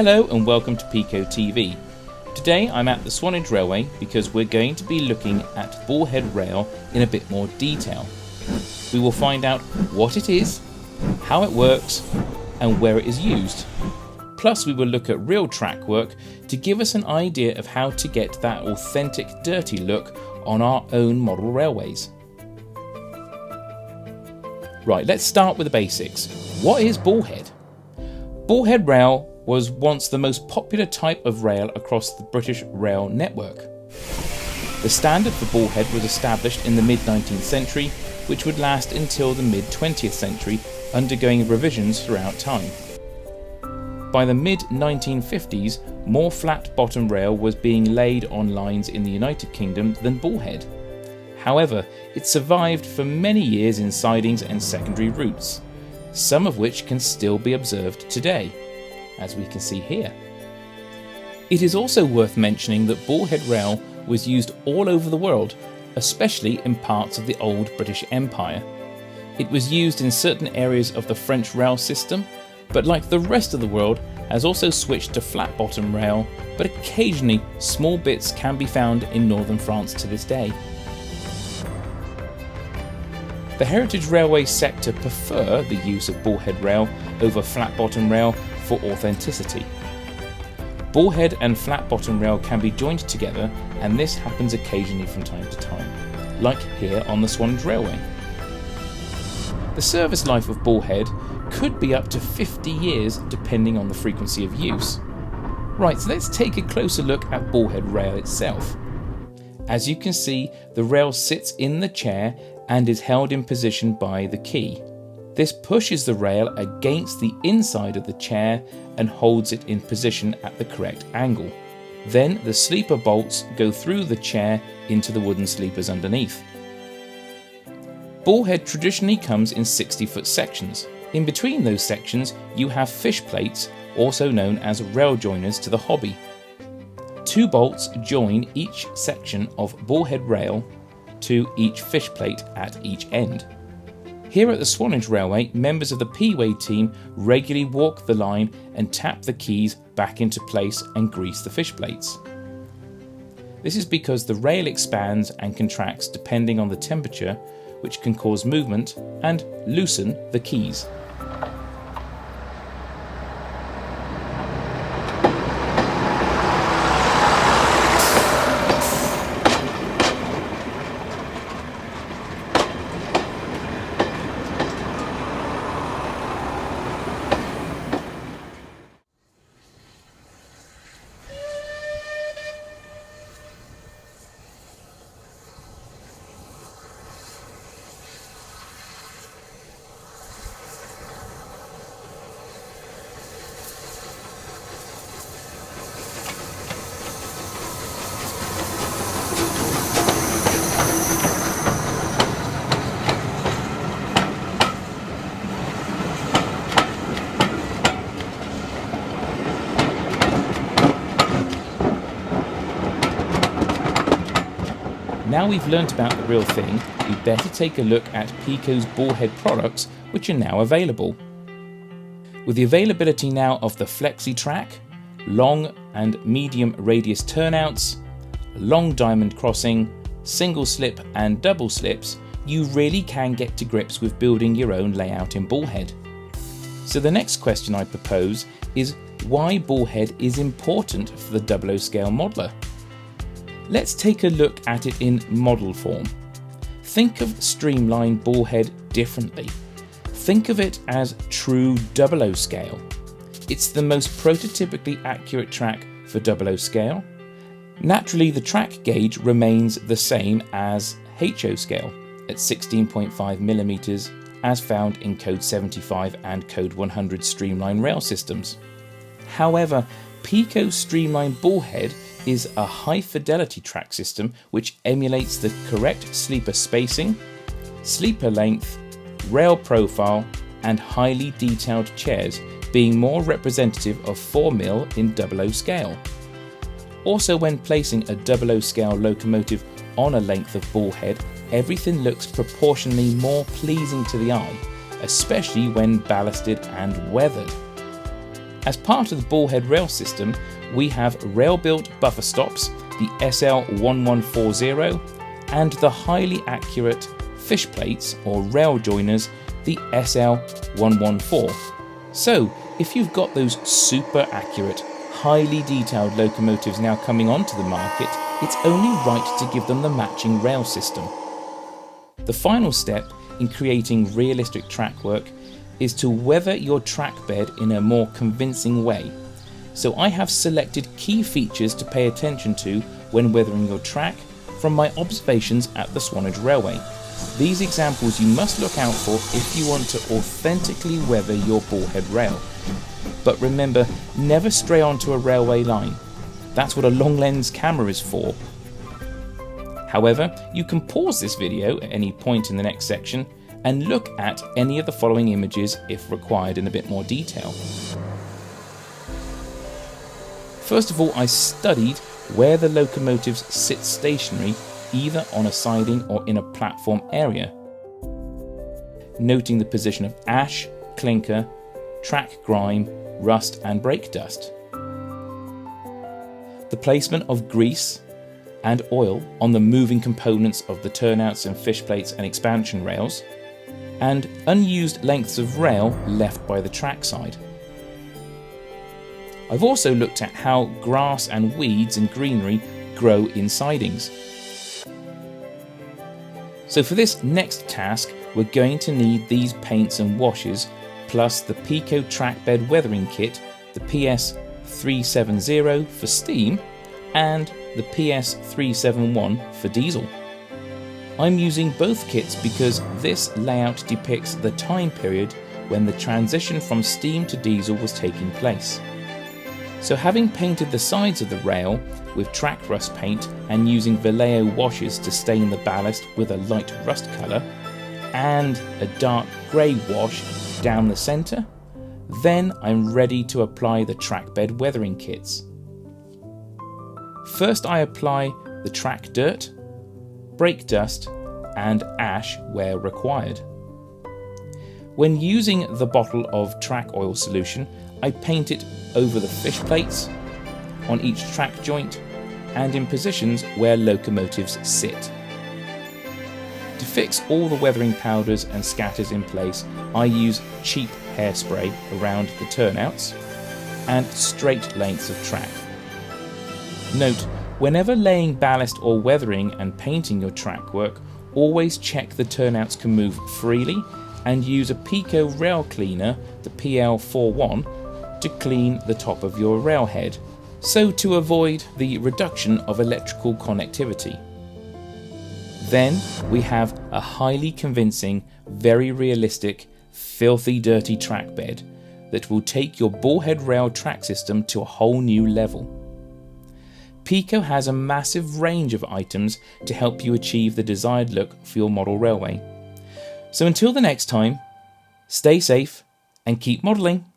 Hello and welcome to PECO TV. Today I'm at the Swanage Railway because we're going to be looking at Bullhead Rail in a bit more detail. We will find out what it is, how it works and where it is used. Plus we will look at real track work to give us an idea of how to get that authentic dirty look on our own model railways. Right, let's start with the basics. What is Bullhead? Bullhead Rail was once the most popular type of rail across the British rail network. The standard for Bullhead was established in the mid-19th century, which would last until the mid-20th century, undergoing revisions throughout time. By the mid-1950s, more flat-bottom rail was being laid on lines in the United Kingdom than Bullhead. However, it survived for many years in sidings and secondary routes, some of which can still be observed today, as we can see here. It is also worth mentioning that Bullhead Rail was used all over the world, especially in parts of the old British Empire. It was used in certain areas of the French rail system, but like the rest of the world has also switched to flat bottom rail, but occasionally small bits can be found in northern France to this day. The heritage railway sector prefer the use of Bullhead Rail over flat bottom rail for authenticity. Bullhead and flat bottom rail can be joined together, and this happens occasionally from time to time, like here on the Swanage Railway. The service life of Bullhead could be up to 50 years depending on the frequency of use. Right, so let's take a closer look at Bullhead Rail itself. As you can see, the rail sits in the chair and is held in position by the key. This pushes the rail against the inside of the chair and holds it in position at the correct angle. Then the sleeper bolts go through the chair into the wooden sleepers underneath. Bullhead traditionally comes in 60-foot sections. In between those sections you have fish plates, also known as rail joiners to the hobby. 2 bolts join each section of Bullhead rail to each fish plate at each end. Here at the Swanage Railway, members of the P-Way team regularly walk the line and tap the keys back into place and grease the fish plates. This is because the rail expands and contracts depending on the temperature, which can cause movement and loosen the keys. Now we've learnt about the real thing, we'd better take a look at PECO's Bullhead products, which are now available. With the availability now of the Flexi Track, long and medium radius turnouts, long diamond crossing, single slip and double slips, you really can get to grips with building your own layout in Bullhead. So the next question I propose is why Bullhead is important for the OO Scale modeler. Let's take a look at it in model form. Think of Streamline Bullhead differently. Think of it as true OO Scale. It's the most prototypically accurate track for OO Scale. Naturally, the track gauge remains the same as HO Scale at 16.5mm as found in Code 75 and Code 100 Streamline rail systems. However, PECO Streamline Bullhead is a high-fidelity track system which emulates the correct sleeper spacing, sleeper length, rail profile and highly detailed chairs, being more representative of 4mm in OO Scale. Also, when placing a OO Scale locomotive on a length of Bullhead, everything looks proportionally more pleasing to the eye, especially when ballasted and weathered. As part of the Bullhead rail system, we have rail-built buffer stops, the SL1140, and the highly accurate fish plates or rail joiners, the SL114. So, if you've got those super accurate, highly detailed locomotives now coming onto the market, it's only right to give them the matching rail system. The final step in creating realistic track work is to weather your track bed in a more convincing way. So I have selected key features to pay attention to when weathering your track from my observations at the Swanage Railway. These examples you must look out for if you want to authentically weather your Bullhead rail. But remember, never stray onto a railway line. That's what a long lens camera is for. However, you can pause this video at any point in the next section and look at any of the following images if required in a bit more detail. First of all, I studied where the locomotives sit stationary, either on a siding or in a platform area, noting the position of ash, clinker, track grime, rust and brake dust, the placement of grease and oil on the moving components of the turnouts and fish plates and expansion rails, and unused lengths of rail left by the trackside. I've also looked at how grass and weeds and greenery grow in sidings. So for this next task, we're going to need these paints and washes, plus the PECO Trackbed weathering kit, the PS370 for steam, and the PS371 for diesel. I'm using both kits because this layout depicts the time period when the transition from steam to diesel was taking place. So having painted the sides of the rail with track rust paint and using Vallejo washes to stain the ballast with a light rust colour and a dark grey wash down the centre, then I'm ready to apply the trackbed weathering kits. First I apply the track dirt, brake dust and ash where required. When using the bottle of track oil solution, I paint it over the fish plates, on each track joint and in positions where locomotives sit. To fix all the weathering powders and scatters in place, I use cheap hairspray around the turnouts and straight lengths of track. Note, whenever laying ballast or weathering and painting your track work, always check the turnouts can move freely and use a PECO rail cleaner, the PL41, to clean the top of your railhead, so to avoid the reduction of electrical connectivity. Then we have a highly convincing, very realistic, filthy dirty track bed that will take your Bullhead rail track system to a whole new level. PECO has a massive range of items to help you achieve the desired look for your model railway. So until the next time, stay safe and keep modelling.